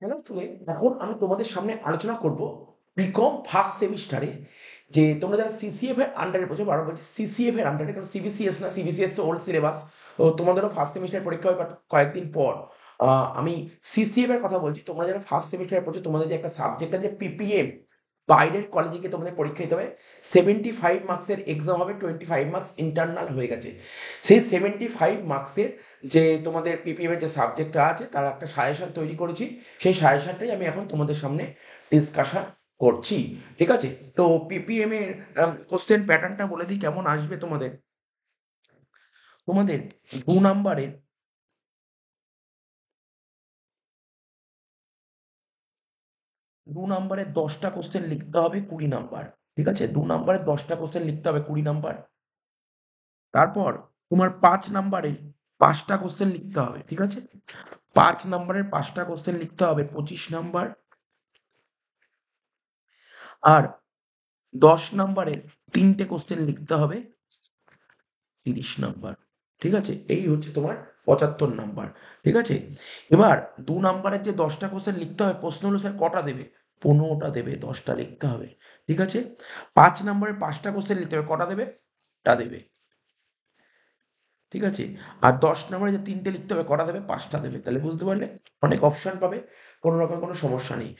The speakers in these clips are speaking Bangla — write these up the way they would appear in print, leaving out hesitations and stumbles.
হ্যালো স্টুডেন্ট, এখন আমি তোমাদের সামনে আলোচনা করব বিকম ফার্স্ট সেমিস্টারে যে তোমরা যারা সিসিএফ এর আন্ডারে পড়ছো। বারবার বলছি সিসিএফ এর আন্ডারে, কারণ সিবিসিএস না, সিবিসিএস তো ওল্ড সিলেবাস। তো তোমাদেরও ফার্স্ট সেমিস্টার পরীক্ষা হয় কয়েকদিন পর। আমি সিসিএফ এর কথা বলছি। তোমরা যারা ফার্স্ট সেমিস্টারে পড়ছো, তোমাদের যে একটা সাবজেক্ট আছে পিপিএম, বাইরের কলেজে গিয়ে তোমাদের পরীক্ষা দিতে হবে। 75 মার্কসের এক্সাম হবে, 25 মার্কস ইন্টারনাল হয়ে গেছে। সেই 75 মার্কসের যে তোমাদের পিপিএম এর যে সাবজেক্টটা আছে তার একটা সাজেশন তৈরি করেছি। সেই সাজেশনটাই আমি এখন তোমাদের সামনে ডিসকাশন করছি। ঠিক আছে? তো পিপিএম এর কোশ্চেন প্যাটার্নটা বলে দিই কেমন আসবে তোমাদের। তোমাদের 2 নাম্বারের 10টা কোশ্চেন লিখতে হবে, 20 নাম্বার। ঠিক আছে? 2 নাম্বারের 10টা কোশ্চেন লিখতে হবে, 20 নাম্বার। তারপর তোমার 5 নাম্বারের 5টা কোশ্চেন লিখতে হবে। ঠিক আছে? 5 নাম্বারের 5টা কোশ্চেন লিখতে হবে, 25 নাম্বার। আর 10 নাম্বারের 3টে কোশ্চেন লিখতে হবে, 30 নাম্বার। ঠিক আছে? এই হচ্ছে তোমার 75 নাম্বার। ঠিক আছে? এবার 2 নাম্বারের যে 10টা কোশ্চেন লিখতে হবে, প্রশ্ন হলো স্যার কটা দেবে? 15টা দেবে, 10টা লিখতে হবে। ঠিক আছে? 5 নাম্বারের 5টা কোশ্চেন লিখতে হবে, কটা দেবে? টা দেবে। ঠিক আছে? আর 10 নাম্বারে যে 3টে লিখতে হবে, কটা দেবে? 5টা দেবে। তাহলে বুঝতে পারলে অনেক অপশন পাবে, কোনো রকম কোনো সমস্যা নেই।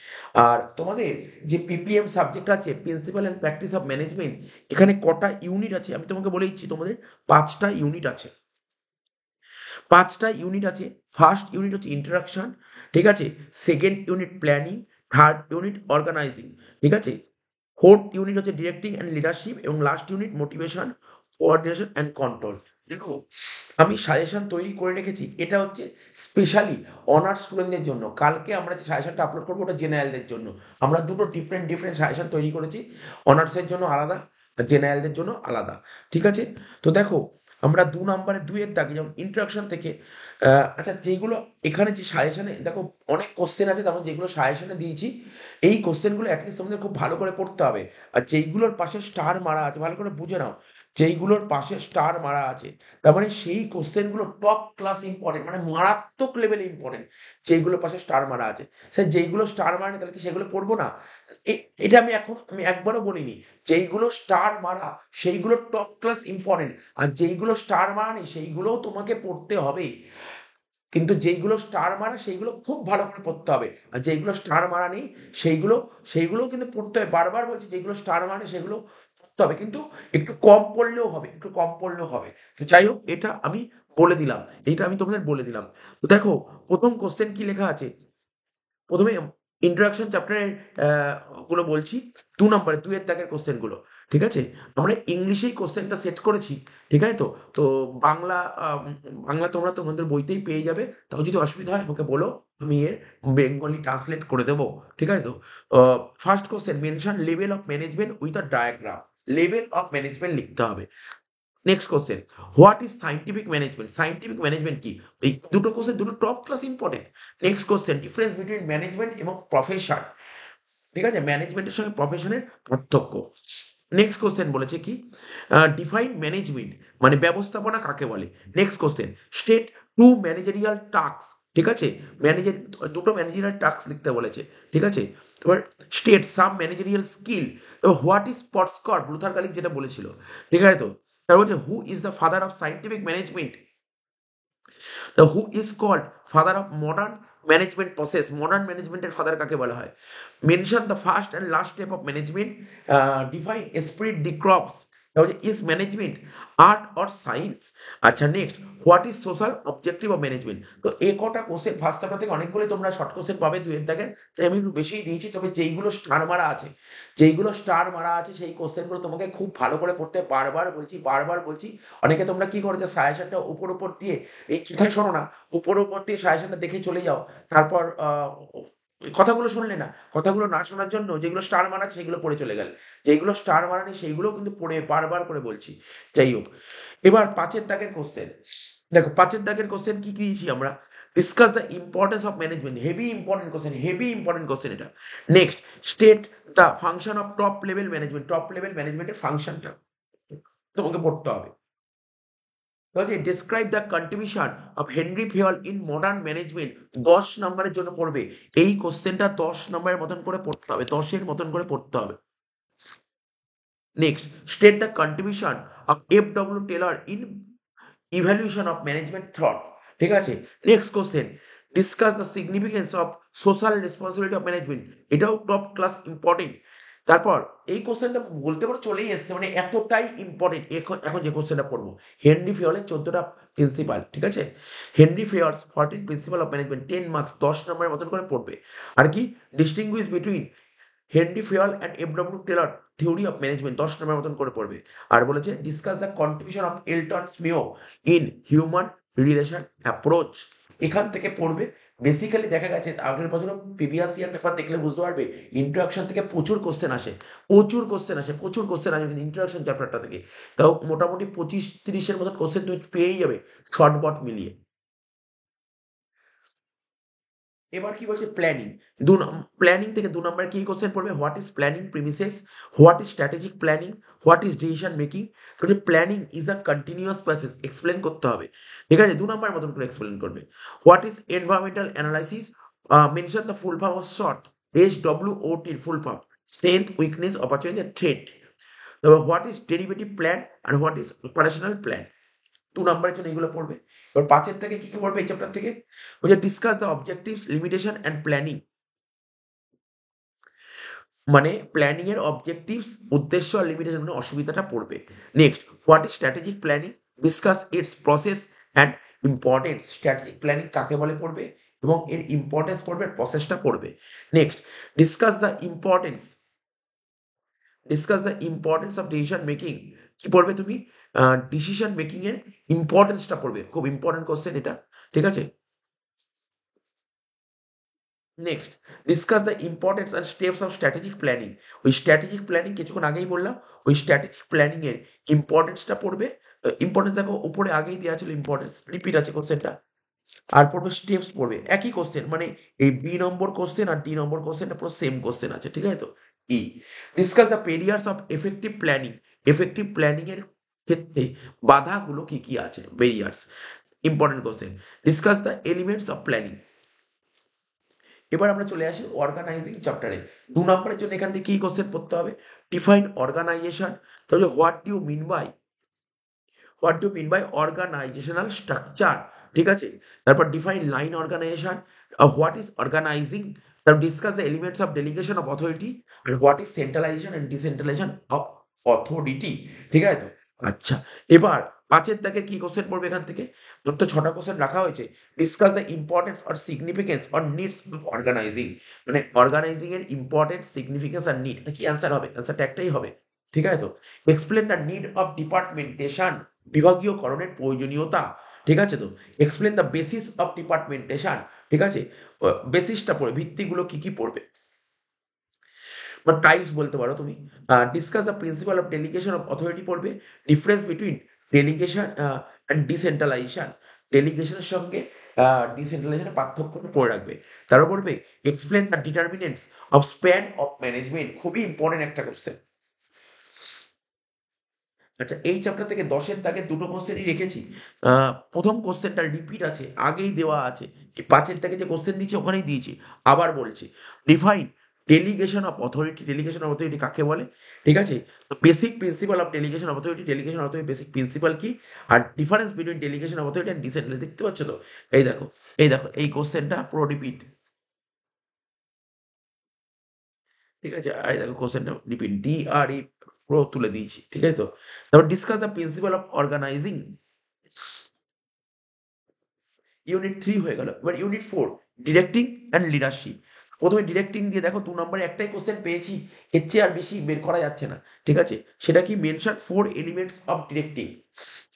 আর তোমাদের যে পিপিএম সাবজেক্ট আছে, principal and practice of management, এখানে কটা ইউনিট আছে আমি তোমাকে বলে দিচ্ছি। তোমাদের 5টা ইউনিট আছে। 5টা ইউনিট আছে। ফার্স্ট ইউনিট হচ্ছে ইন্ট্রোডাকশন। ঠিক আছে? Second unit planning. Third unit organising. ঠিক আছে? ফোর্থ ইউনিট হচ্ছে ডিরেক্টিং অ্যান্ড লিডারশিপ, এবং last unit motivation, coordination and control. দেখো, আমি সাজেশন তৈরি করে রেখেছি, এটা হচ্ছে স্পেশালি অনার্স স্টুডেন্টদের জন্য। কালকে আমরা যে সাজেশনটা আপলোড করবো ওটা জেনারেলদের জন্য। আমরা দুটো ডিফারেন্ট ডিফারেন্ট সাজেশন তৈরি করেছি, অনার্সের জন্য আলাদা আর জেনারেলদের জন্য আলাদা। ঠিক আছে? তো দেখো, আমরা 2 নাম্বারে 2-এর দাগে যেমন ইন্ট্রোডাকশন থেকে আচ্ছা, যেগুলো এখানে যে সাজেশনে দেখো অনেক কোশ্চেন আছে, তেমন যেগুলো সাজেশনে দিয়েছি এই কোশ্চেনগুলো অ্যাটলিস্ট তোমাদের খুব ভালো করে পড়তে হবে। আর যেইগুলোর পাশে স্টার মারা আছে ভালো করে বুঝে নাও। যেইগুলোর পাশে স্টার মারা আছে তার মানে সেই কোশ্চেনগুলো টপ ক্লাস ইম্পর্টেন্ট, মানে মারাত্মক লেভেলে ইম্পর্টেন্ট। যেইগুলোর পাশে স্টার মারা আছে, স্যার যেইগুলো স্টার মারা নেই তাহলে কি সেগুলো পড়বো না? এটা আমি একবারও বলিনি। যেইগুলো স্টার মারা সেইগুলো টপ ক্লাস ইম্পর্টেন্ট, আর যেইগুলো স্টার মারা নেই সেইগুলোও তোমাকে পড়তে হবে। কিন্তু যেইগুলো স্টার মারা সেইগুলো খুব ভালো করে পড়তে হবে, আর যেইগুলো স্টার মারা নেই সেইগুলোও কিন্তু পড়তে হবে। বারবার বলছি, যেগুলো স্টার মারা নেই সেগুলো পড়তে হবে, কিন্তু একটু কম পড়লেও হবে, একটু কম পড়লেও হবে। তো যাই হোক, এটা আমি বলে দিলাম, এইটা আমি তোমাদের বলে দিলাম। তো দেখো, প্রথম কোশ্চেন কি লেখা আছে। প্রথমে ইন্ট্রোডাকশন চ্যাপ্টারের গুলো বলছি। 2 নাম্বারে 2-এর দাগের কোশ্চেন গুলো। ঠিক আছে? আমরা ইংলিশেই কোশ্চেনটা সেট করেছি। ঠিক আছে? তো তো বাংলা বাংলা তোমরা তোমাদের বইতেই পেয়ে যাবে। তাও যদি অসুবিধা হয় আমাকে বলো, আমি এর বেঙ্গলি ট্রান্সলেট করে দেবো। ঠিক আছে? তো first question, mention level of management with a diagram. Level of management লিখতে হবে। Next question, what is scientific management? Scientific management কি? এই দুটো কোশ্চেন দুটো top class important. Next question, difference between management এবং প্রফেশন। ঠিক আছে? ম্যানেজমেন্টের সঙ্গে প্রফেশনের পার্থক্য। নেক্সট কোশ্চেন বলেছে কি, ডিফাইন ম্যানেজমেন্ট, মানে ব্যবস্থাপনা কাকে বলে। Next question, state two managerial task. ঠিক আছে? ম্যানেজার, দুটো ম্যানেজারিয়াল টাস্ক লিখতে বলেছে। ঠিক আছে? এবার স্টেট সাম ম্যানেজারিয়াল স্কিল। এবার what is POSDCORB, Luther Gulick যেটা বলেছিল। ঠিক আছে? তো তারপর বলছে who is the father of scientific management. The who is called father of modern management process. Modern ম্যানেজমেন্টের ফাদার কাকে বলা হয়? Mention the first and last step of management. Define spirit de corps. Is management art or science? আচ্ছা, next, what is social objective of management? তো এ কটা কোশ্চেন ফার্স্ট চ্যাপ্টার থেকে অনেকগুলো তোমরা শর্ট কোশ্চেন পাবে 2-এর দাগের, তাই আমি একটু বেশিই দিয়েছি। তবে যেইগুলো স্টার মারা আছে সেই কোশ্চেনগুলো তোমাকে খুব ভালো করে পড়তে, বারবার বলছি। অনেকে তোমরা কি করেছো, সাজেশনটা উপর দিয়ে, এই কোথায় শোনো না, উপর দিয়ে সাজেশনটা দেখে চলে যাও। তারপর কথাগুলো শুনলে না। কথাগুলো না শোনার জন্য যেগুলো স্টার মারা আছে সেগুলো পড়ে চলে গেলে, যেগুলো স্টার মারা নেই সেইগুলোও কিন্তু পড়ে বারবার করে বলছি। যাই হোক, এবার 5-এর দাগের কোশ্চেন। দেখো, 5-এর দাগের কোশ্চেন কি কি দিয়েছি আমরা। Discuss the importance of management. Heavy important question এটা। Next, state the function of top level management. Top level ম্যানেজমেন্টের ফাংশনটা তোমাকে পড়তে হবে। বলছে describe the contribution of Henri Fayol in modern management. 10 নম্বরের জন্য পড়বে এই কোশ্চেনটা, 10 নম্বরের মতন করে পড়তে হবে, 10-এর মতন করে পড়তে হবে। Next, state the contribution of F W. Taylor in evaluation of management thought. ঠিক আছে। Next question, discuss the significance of social responsibility of management. এটাও টপ ক্লাস ইম্পর্টেন্ট। তারপর এই কোশ্চেনটা বলতে পারো চলেই এসছে, মানে এতটাই ইম্পর্টেন্ট। এখন এখন যে কোশ্চেনটা পড়বো, হেনরি ফেওয়ালের 14টা প্রিন্সিপাল। ঠিক আছে, Henri Fayol's 14 principal of management, 10 marks, 10 নম্বরের মতন করে পড়বে। আর কি, distinguish between Henri Fayol and F W. Taylor theory of management, 10 নম্বরের মতন করে পড়বে। আর বলেছে discuss the contribution of Elton Mayo in human relation approach. এখান থেকে পড়বে। বেসিক্যালি দেখা গেছে আগের বছর প্রিভিয়াস ইয়ার পেপার দেখলে বুঝতে পারবে ইন্ট্রোডাকশন থেকে প্রচুর কোশ্চেন আসে, কিন্তু ইন্ট্রোডাকশন চ্যাপ্টারটা থেকে তাও মোটামুটি 25-30-এর মতন কোশ্চেন তুমি পেয়েই যাবে শর্টবট মিলিয়ে। এবার কি বলছে, প্ল্যানিং। প্ল্যানিং থেকে 2 নম্বরে কি কোশ্চেন পড়বে, what is planning premises, what is strategic planning, what is decision making. বলছে planning is a continuous process, explain করতে হবে। ঠিক আছে, 2 নম্বরের মতন করে এক্সপ্লেন করবে। What is environmental analysis, mention the full form of short, SWOT full form, strength, weakness, opportunity, threat. তারপর what is derivative plan and what is operational plan. 2 নম্বরের জন্য এগুলো পড়বে। এবার 5-এর থেকে কি কি পড়বে এই চ্যাপ্টার থেকে, বলছে discuss the objectives, limitation and planning. মানে প্ল্যানিং এর অবজেক্টিভস, উদ্দেশ্য আর লিমিটেশন, মানে অসুবিধাটা পড়বে। Next, what is strategic planning, discuss it's process and importance. Strategic planning কাকে বলে পড়বে এবং এর ইম্পর্টেন্স পড়বে, প্রসেসটা পড়বে। Next, discuss the importance, of decision making. কি পড়বে তুমি, ডিসিশন মেকিং এর ইম্পর্টেন্সটা পড়বে, খুব ইম্পর্টেন্ট কোশ্চেন এটা। ঠিক আছে। Next, discuss the importance and steps of strategic planning. ওই স্ট্র্যাটেজিক প্ল্যানিং কিছুক্ষণ আগেই বললাম, ওই স্ট্র্যাটেজিক প্ল্যানিং এর ইম্পর্টেন্সটা পড়বে। ইম্পর্টেন্স দেখো উপরে আগেই দেওয়া ছিল, ইম্পর্টেন্স রিপিট আছে কোশ্চেনটা। আর পড়বে স্টেপস পড়বে, একই কোশ্চেন, মানে এই B নম্বর কোশ্চেন আর D নম্বর কোশ্চেনটা পুরো সেম কোশ্চেন আছে। ঠিক আছে তো। ই, discuss the barriers of effective planning. Effective planning এর ক্ষেত্রে বাধাগুলো কি কি আছে, barriers, important question. Discuss the elements of planning. এবার আমরা চলে আসি অর্গানাইজিং চ্যাপ্টারে। 2 নম্বরের জন্য এখান থেকে কি কোশ্চেন পড়তে হবে, ডিফাইন অর্গানাইজেশন। তাহলে what do mean by organisational structure. ঠিক আছে। তারপর define line organisation, what is organising. তারপর discuss the elements of delegation of authority, আর what is centralisation and decentralisation of authority. ঠিক আছে তো। আচ্ছা, এবার 5-এর দাগের কি কোশ্চেন পড়বে এখান থেকে, তোর তো 6টা কোশ্চেন রাখা হয়েছে। Discuss the importance or significance or needs of organising. মানে অর্গানাইজিং এর ইম্পর্টেন্স, সিগনিফিকেন্স আর নিড, কি অ্যান্সার হবে, অ্যান্সারটা একটাই হবে। ঠিক আছে তো। Explain the need of departmentation, বিভাগীয়করণের প্রয়োজনীয়তা। ঠিক আছে তো। Explain the basis of departmentation. ঠিক আছে, বেসিসটা পড়ে, ভিত্তিগুলো কি কি পড়বে বা টাইপস বলতে পারো তুমি। Discuss the principal of delegation of authority পড়বে। Difference between delegation and decentralisation. ডেলিগেশনের সঙ্গে ডিসেন্ট্রালাইজেশনের পার্থক্যটা পড়ে রাখবে। তারপর পড়বে explain the determinants of span of management, খুবই ইম্পর্টেন্ট একটা কোশ্চেন। আচ্ছা, এই চ্যাপ্টার থেকে 10-এর দাগে 2টো কোশ্চেনই রেখেছি। প্রথম কোশ্চেনটা রিপিট আছে, আগেই দেওয়া আছে। এই 5-এর দাগে যে কোশ্চেন দিয়েছি ওখানেই দিয়েছি, আবার বলছি। Define delegation of authority. Delegation of authority কাকে বলে। ঠিক আছে, basic principal of delegation of authority. Delegation of authority basic principal কি, আর difference between delegation of authority and decentral, দেখতে পাচ্ছ তো। এই দেখো, এই কোশ্চেনটা পুরো রিপিট। ঠিক আছে, আর এই দেখো কোশ্চেনটা রিপিট, DRE পুরো তুলে দিয়েছি। ঠিক আছে তো। তারপর discuss the principal of organising, unit 3 হয়ে গেল। এবার ইউনিট 4, ডিরেক্টিং অ্যান্ড লিডারশিপ। প্রথমে ডিরেক্টিং দিয়ে দেখো 2 নম্বরে একটাই কোশ্চেন পেয়েছি, এর চেয়ে আর বেশি বের করা যাচ্ছে না। ঠিক আছে, সেটা কি, মেনশন 4 এলিমেন্টস অফ ডিরেক্টিং।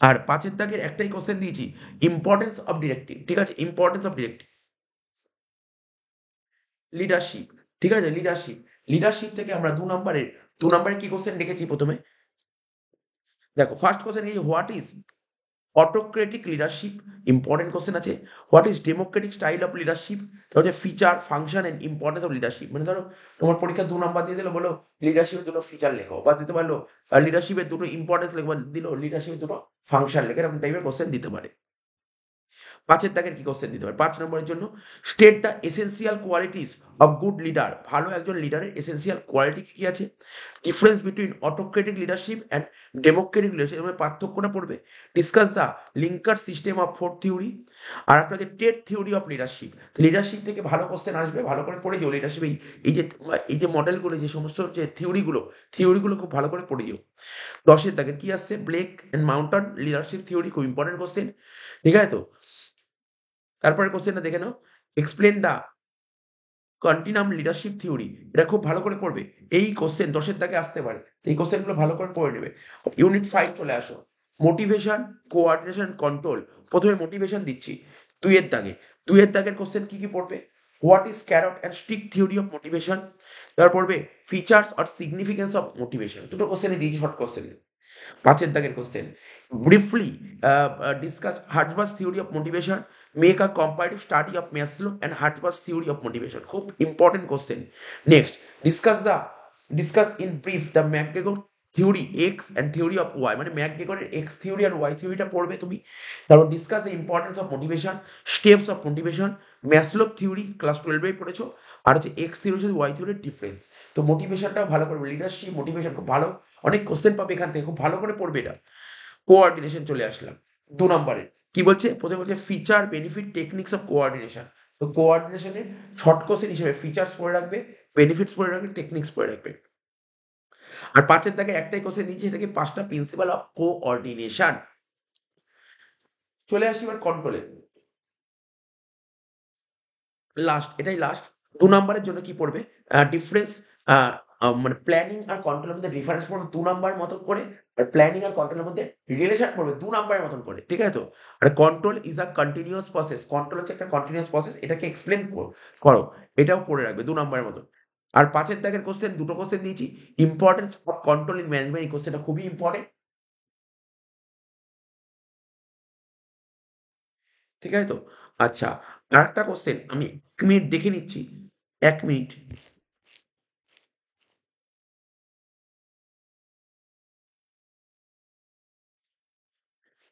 আর 5-এর দাগের একটাই কোশ্চেন দিয়েছি, ইম্পর্টেন্স অফ ডিরেক্টিং। ঠিক আছে, ইম্পর্টেন্স অফ ডিরেক্টিং। লিডারশিপ। ঠিক আছে, লিডারশিপ থেকে আমরা 2 নম্বরে কি কোশ্চেন রেখেছি প্রথমে, দেখো ফার্স্ট কোশ্চেন এই, what is autocratic leadership, important question আছে। What is democratic style of leadership, তার হচ্ছে feature, function and importance of leadership. মানে ধরো তোমার পরীক্ষা 2 নম্বর দিয়ে দিলো, বলো লিডারশিপের দুটো ফিচার লেখো, বা দিতে পারলো লিডারশিপের দুটো ইম্পর্টেন্স লেখো, বা দিল লিডারশিপের দুটো ফাংশন লেখো, এরকম টাইপের কোশ্চেন দিতে পারে। 5-এর দাগের কি কোশ্চেন দিতে পারে? 5 নম্বরের জন্য state the essential qualities of good leader. ভালো একজন লিডারের এসেন্সিয়াল কোয়ালিটি কি কি আছে? Difference between autocratic leadership and democratic leadership, এর পার্থক্যটা পড়বে। Discuss the Likert system of 4 theory. আর একটা হচ্ছে টেট থিওরি অফ লিডারশিপ। লিডারশিপ থেকে ভালো কোশ্চেন আসবে, ভালো করে পড়ে যাও লিডারশিপ। এই যে মডেলগুলো, যে সমস্ত যে থিওরিগুলো খুব ভালো করে পড়ে যাও। 10-এর দাগের কি আসছে? ব্লেক অ্যান্ড মাউন্টন লিডারশিপ থিওরি, খুব ইম্পর্টেন্ট কোশ্চেন, ঠিক আছে তো। তারপরে কোশ্চেনটা দেখে নাও, এক্সপ্লেন দ্য কন্টিনাম লিডারশিপ থিওরি। এটা খুব ভালো করে পড়বে, এই কোশ্চেন 10-এর দাগে আসতে পারে, এই কোশ্চেনগুলো ভালো করে পড়ে নেবে। ইউনিট 5 চলে আসো, মোটিভেশন, কোঅর্ডিনেশন, কন্ট্রোল। প্রথমে মোটিভেশন দিচ্ছি 2-এর দাগে। 2-এর দাগের কোশ্চেন কি কি পড়বে? What is carrot and stick theory of motivation. তারপর পড়বে features or significance of motivation. দুটো কোশ্চেনে দিয়েছি শর্ট কোশ্চেনে। 5-এর দাগের question, briefly discuss Herzberg's theory of motivation, make a comparative study of Maslow and Herzberg's theory of motivation. খুব important question. Next, discuss in brief the McGregor theory X and theory of Y. মানে ম্যাকগ্রেগরের এক্স থিওরি আর ওয়াই থিওরিটা পড়বে তুমি। তারপর discuss the importance of motivation, steps of motivation, Maslow theory class 12-এই পড়েছো। আর হচ্ছে এক্স থিওরি সাথে ওয়াই থিওরির ডিফারেন্স। তো মোটিভেশনটাও ভালো করবে, লিডারশিপ মোটিভেশন খুব ভালো, অনেক কোশ্চেন পাবে এখান থেকে, খুব ভালো করে পড়বে এটা। কোঅর্ডিনেশন চলে আসলাম 2 নম্বরে। কি বলছে? প্রথমে বলছে feature, benefit, techniques of coordination. তো কোঅর্ডিনেশনের শর্ট কোশ্চেন হিসেবে ফিচার্স পড়ে রাখবে, বেনিফিটস পড়ে রাখবে, টেকনিক্স পড়ে রাখবে। আর 5-এর দাগে একটাই কোশ্চেন নিয়েছি, এটাকে 5টা প্রিন্সিপাল অফ কোঅর্ডিনেশন। চলে আসি এবার কন্ট্রোলে, লাস্ট, এটাই লাস্ট। 2 নম্বরের জন্য কি পড়বে? ডিফারেন্স, মানে প্ল্যানিং আর কন্ট্রোলের মধ্যে ডিফারেন্স পড়বে 2 নম্বর মতন করে। আর প্ল্যানিং আর কন্ট্রোলের মধ্যে রিলেশন পড়বে 2 নম্বরের মতন করে, ঠিক আছে তো। আর control is a continuous process, control হচ্ছে একটা কন্টিনিউয়াস প্রসেস, এটাকে এক্সপ্লেন করো, এটাও পড়ে রাখবে 2 নম্বরের মতন। আর 5-এর দাগের কোশ্চেন, দুটো কোশ্চেন দিয়েছি। Importance of control in management, এই কোশ্চেনটা খুবই ইম্পর্টেন্ট, ঠিক আছে তো। আচ্ছা, আর একটা কোশ্চেন আমি 1 মিনিট দেখে নিচ্ছি, 1 মিনিট।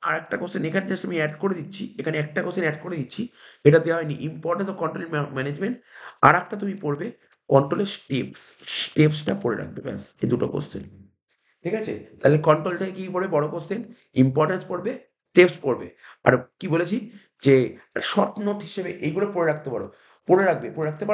আর একটা কোশ্চেন এখানে জাস্ট আমি অ্যাড করে দিচ্ছি, এখানে একটা কোশ্চেন অ্যাড করে দিচ্ছি, এটা দেওয়া হয়নি, ইম্পর্টেন্স অফ কন্ট্রোল ম্যানেজমেন্ট। আর একটা তুমি পড়বে কন্ট্রোলের স্টেপসটা পড়ে রাখবে, ব্যাস, এই দুটো কোশ্চেন, ঠিক আছে। তাহলে কন্ট্রোল থেকে কি পড়বে? বড় কোশ্চেন, ইম্পর্টেন্স পড়বে, টেপস পড়বে। আর কি বলেছি যে শর্ট নোট হিসেবে এইগুলো পড়ে রাখতে পারো,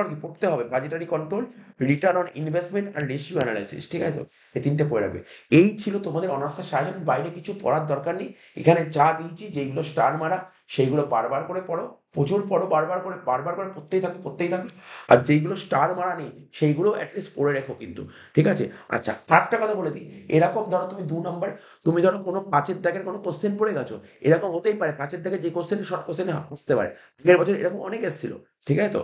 কি পড়তে হবে? Budgetary control, return on investment আর রেশিও অ্যানালাইসিস, ঠিক আছে তো। এই 3টে পড়ে রাখবে। এই ছিল তোমাদের অনার্সের সাজেশন, বাইরে কিছু পড়ার দরকার নেই। এখানে যা দিয়েছি, যেগুলো স্টার মারা, সেইগুলো বারবার করে পড়ো, প্রচুর পড়ো, বারবার করে পড়তেই থাকো। আর যেইগুলো স্টার মারা নেই, সেইগুলো অ্যাটলিস্ট পড়ে রেখো কিন্তু, ঠিক আছে। আচ্ছা, আরেকটা কথা বলে দিই, এরকম ধরো তুমি 2 নম্বর, তুমি ধরো কোনো 5-এর দাগের কোনো কোশ্চেন পড়ে গেছো, এরকম হতেই পারে 5-এর দাগে যে কোশ্চেন শর্ট কোশ্চেনে আসতে পারে, আগের বছর এরকম অনেক এসেছিল, ঠিক আছে তো।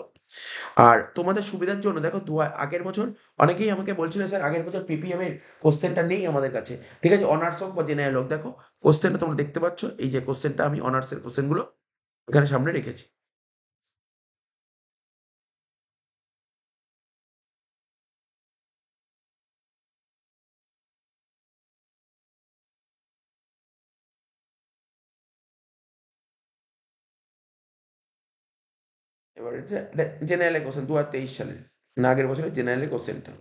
আর তোমাদের সুবিধার জন্য দেখো, আগের বছর অনেকেই আমাকে বলছিল, স্যার আগের বছর পিপিএম এর কোশ্চেনটা নেই আমাদের কাছে, ঠিক আছে, অনার্স হোক বা জেনারেল হোক। দেখো কোশ্চেনটা তোমরা দেখতে পাচ্ছ, এই যে কোশ্চেনটা আমি অনার্সের কোশ্চেনগুলো এখানে সামনে রেখেছি। এবার জেনারেলের কোশ্চেন 2023 সালের, না আগের বছরের জেনারেলের কোশ্চেনটা।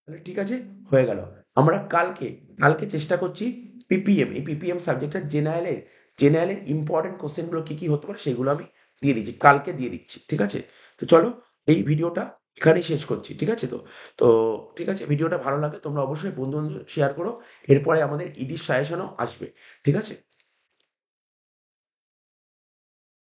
তাহলে ঠিক আছে, হয়ে গেল। আমরা কালকে চেষ্টা করছি পিপিএম, এই পিপিএম সাবজেক্টের জেনারেলের ইম্পর্টেন্ট কোশ্চেনগুলো কি কি হতে পারে সেগুলো আমি দিয়ে দিচ্ছি, কালকে দিয়ে দিচ্ছি, ঠিক আছে। তো চলো, এই ভিডিওটা এখানেই শেষ করছি, ঠিক আছে তো। তো ঠিক আছে, ভিডিওটা ভালো লাগে তোমরা অবশ্যই বন্ধু বান্ধব শেয়ার করো। এরপরে আমাদের ইডির সাজেশনও আসবে, ঠিক আছে।